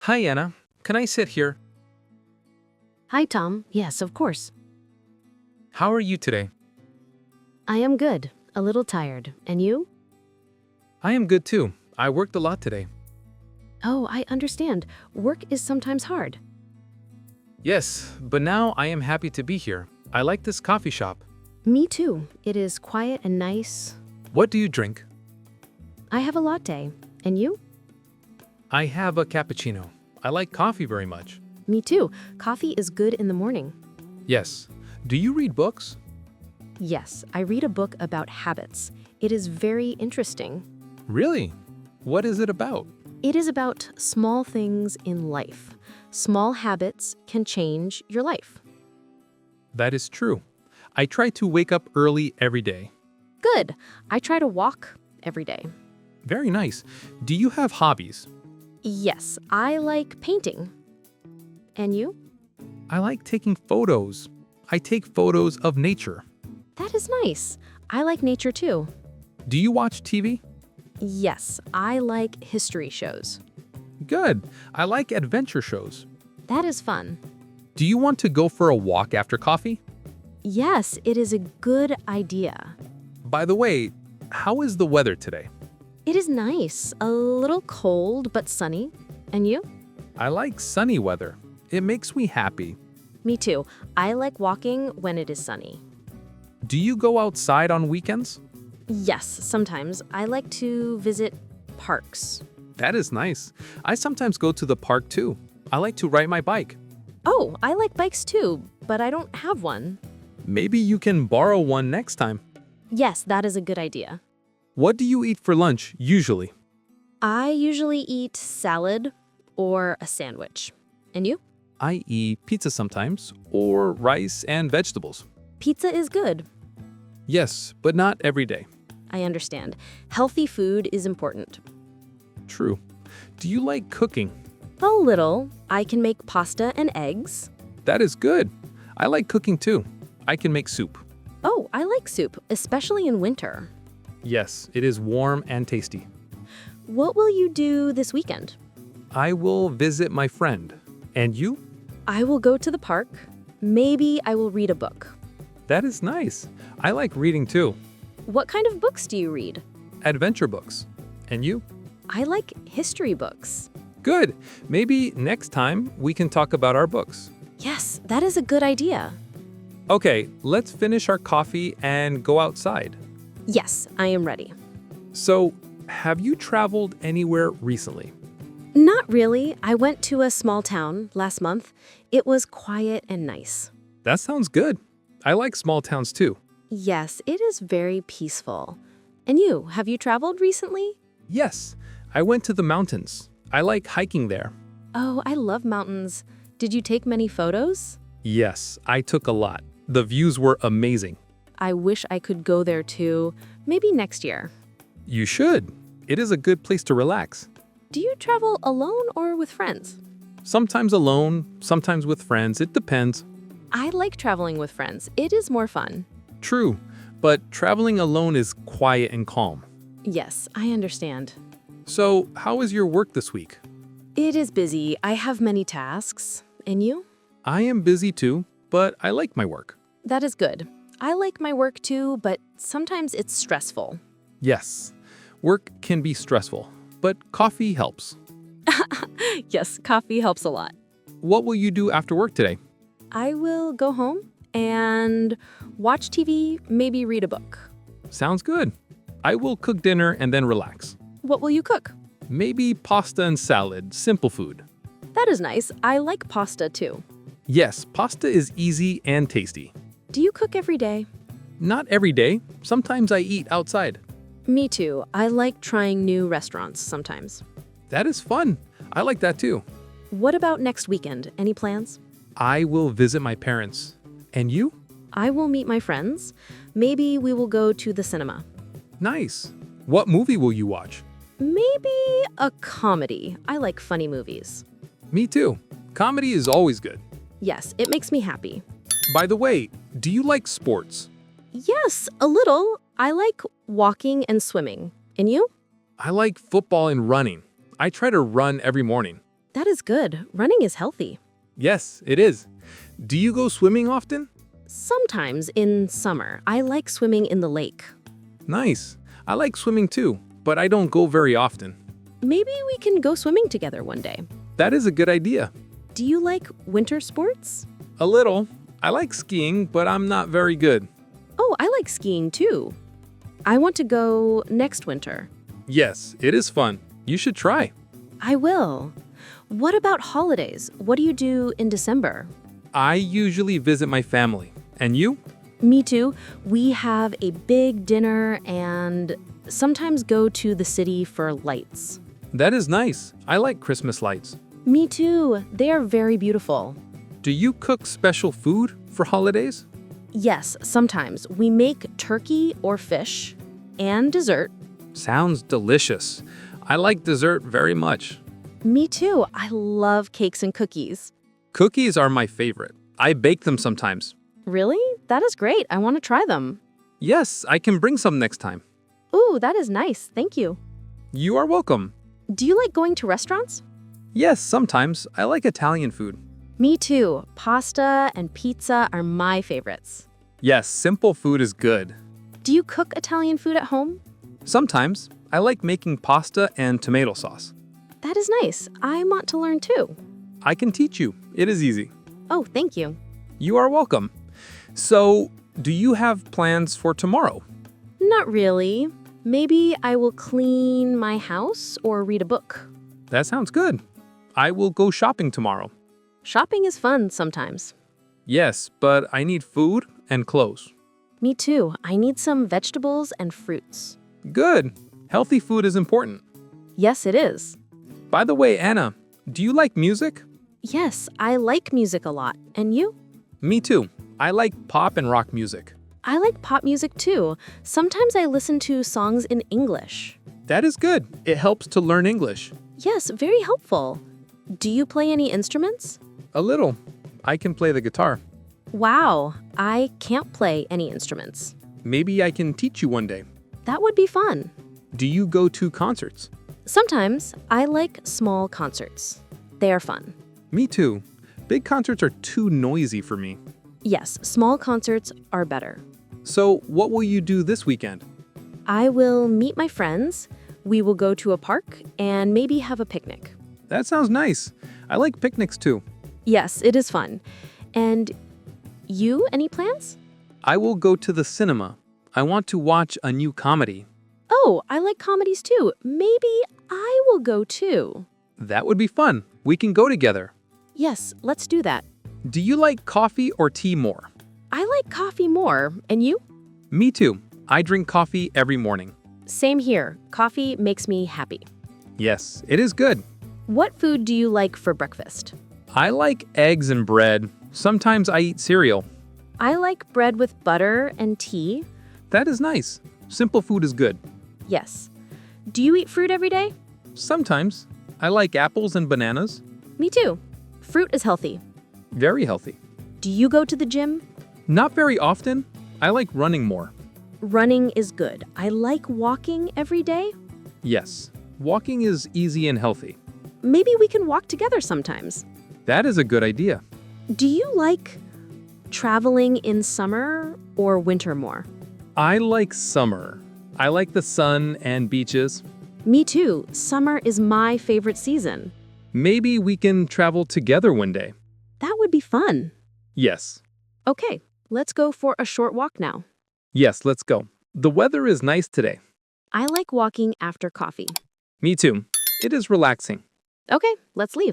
Hi, Anna. Can I sit here? Hi, Tom. Yes, of course. How are you today? I am good. A little tired. And you? I am good too. I worked a lot today. Oh, I understand. Work is sometimes hard. Yes, but now I am happy to be here. I like this coffee shop. Me too. It is quiet and nice. What do you drink? I have a latte. And you? I have a cappuccino. I like coffee very much. Me too. Coffee is good in the morning. Yes. Do you read books? Yes, I read a book about habits. It is very interesting. Really? What is it about? It is about small things in life. Small habits can change your life. That is true. I try to wake up early every day. Good. I try to walk every day. Very nice. Do you have hobbies? Yes, I like painting. And you? I like taking photos. I take photos of nature. That is nice. I like nature too. Do you watch TV? Yes, I like history shows. Good. I like adventure shows. That is fun. Do you want to go for a walk after coffee? Yes, it is a good idea. By the way, how is the weather today? It is nice, a little cold but sunny. And you? I like sunny weather. It makes me happy. Me too. I like walking when it is sunny. Do you go outside on weekends? Yes, sometimes. I like to visit parks. That is nice. I sometimes go to the park too. I like to ride my bike. Oh, I like bikes too, but I don't have one. Maybe you can borrow one next time. Yes, that is a good idea. What do you eat for lunch usually? I usually eat salad or a sandwich. And you? I eat pizza sometimes, or rice and vegetables. Pizza is good. Yes, but not every day. I understand. Healthy food is important. True. Do you like cooking? A little. I can make pasta and eggs. That is good. I like cooking too. I can make soup. Oh, I like soup, especially in winter. Yes, it is warm and tasty. What will you do this weekend? I will visit my friend. And you? I will go to the park. Maybe I will read a book. That is nice. I like reading too. What kind of books do you read? Adventure books. And you? I like history books. Good. Maybe next time we can talk about our books. Yes, that is a good idea. Okay, let's finish our coffee and go outside. Yes, I am ready. So, have you traveled anywhere recently? Not really. I went to a small town last month. It was quiet and nice. That sounds good. I like small towns too. Yes, it is very peaceful. And you, have you traveled recently? Yes, I went to the mountains. I like hiking there. Oh, I love mountains. Did you take many photos? Yes, I took a lot. The views were amazing. I wish I could go there too. Maybe next year. You should. It is a good place to relax. Do you travel alone or with friends? Sometimes alone, sometimes with friends. It depends. I like traveling with friends. It is more fun. True, but traveling alone is quiet and calm. Yes, I understand. So, how is your work this week? It is busy. I have many tasks. And you? I am busy too, but I like my work. That is good. I like my work too, but sometimes it's stressful. Yes, work can be stressful, but coffee helps. Yes, coffee helps a lot. What will you do after work today? I will go home and watch TV, maybe read a book. Sounds good. I will cook dinner and then relax. What will you cook? Maybe pasta and salad, simple food. That is nice. I like pasta too. Yes, pasta is easy and tasty. Do you cook every day? Not every day. Sometimes I eat outside. Me too. I like trying new restaurants sometimes. That is fun. I like that too. What about next weekend? Any plans? I will visit my parents. And you? I will meet my friends. Maybe we will go to the cinema. Nice. What movie will you watch? Maybe a comedy. I like funny movies. Me too. Comedy is always good. Yes, it makes me happy. By the way, do you like sports? Yes, a little. I like walking and swimming. And you? I like football and running. I try to run every morning. That is good. Running is healthy. Yes, it is. Do you go swimming often? Sometimes in summer, I like swimming in the lake. Nice. I like swimming too, but I don't go very often. Maybe we can go swimming together one day. That is a good idea. Do you like winter sports? A little. I like skiing, but I'm not very good. Oh, I like skiing too. I want to go next winter. Yes, it is fun. You should try. I will. What about holidays? What do you do in December? I usually visit my family. And you? Me too. We have a big dinner and sometimes go to the city for lights. That is nice. I like Christmas lights. Me too. They are very beautiful. Do you cook special food for holidays? Yes, sometimes we make turkey or fish and dessert. Sounds delicious. I like dessert very much. Me too. I love cakes and cookies. Cookies are my favorite. I bake them sometimes. Really? That is great. I want to try them. Yes, I can bring some next time. Ooh, that is nice. Thank you. You are welcome. Do you like going to restaurants? Yes, sometimes. I like Italian food. Me too. Pasta and pizza are my favorites. Yes, simple food is good. Do you cook Italian food at home? Sometimes. I like making pasta and tomato sauce. That is nice. I want to learn too. I can teach you. It is easy. Oh, thank you. You are welcome. So, do you have plans for tomorrow? Not really. Maybe I will clean my house or read a book. That sounds good. I will go shopping tomorrow. Shopping is fun sometimes. Yes, but I need food and clothes. Me too. I need some vegetables and fruits. Good. Healthy food is important. Yes, it is. By the way, Anna, do you like music? Yes, I like music a lot. And you? Me too. I like pop and rock music. I like pop music too. Sometimes I listen to songs in English. That is good. It helps to learn English. Yes, very helpful. Do you play any instruments? A little. I can play the guitar. Wow, I can't play any instruments. Maybe I can teach you one day. That would be fun. Do you go to concerts? Sometimes I like small concerts. They are fun. Me too. Big concerts are too noisy for me. Yes, small concerts are better. So, what will you do this weekend? I will meet my friends, we will go to a park, and maybe have a picnic. That sounds nice. I like picnics too. Yes, it is fun. And you, any plans? I will go to the cinema. I want to watch a new comedy. Oh, I like comedies too. Maybe I will go too. That would be fun. We can go together. Yes, let's do that. Do you like coffee or tea more? I like coffee more. And you? Me too. I drink coffee every morning. Same here. Coffee makes me happy. Yes, it is good. What food do you like for breakfast? I like eggs and bread. Sometimes I eat cereal. I like bread with butter and tea. That is nice. Simple food is good. Yes. Do you eat fruit every day? Sometimes. I like apples and bananas. Me too. Fruit is healthy. Very healthy. Do you go to the gym? Not very often. I like running more. Running is good. I like walking every day. Yes. Walking is easy and healthy. Maybe we can walk together sometimes. That is a good idea. Do you like traveling in summer or winter more? I like summer. I like the sun and beaches. Me too. Summer is my favorite season. Maybe we can travel together one day. That would be fun. Yes. Okay, let's go for a short walk now. Yes, let's go. The weather is nice today. I like walking after coffee. Me too. It is relaxing. Okay, let's leave.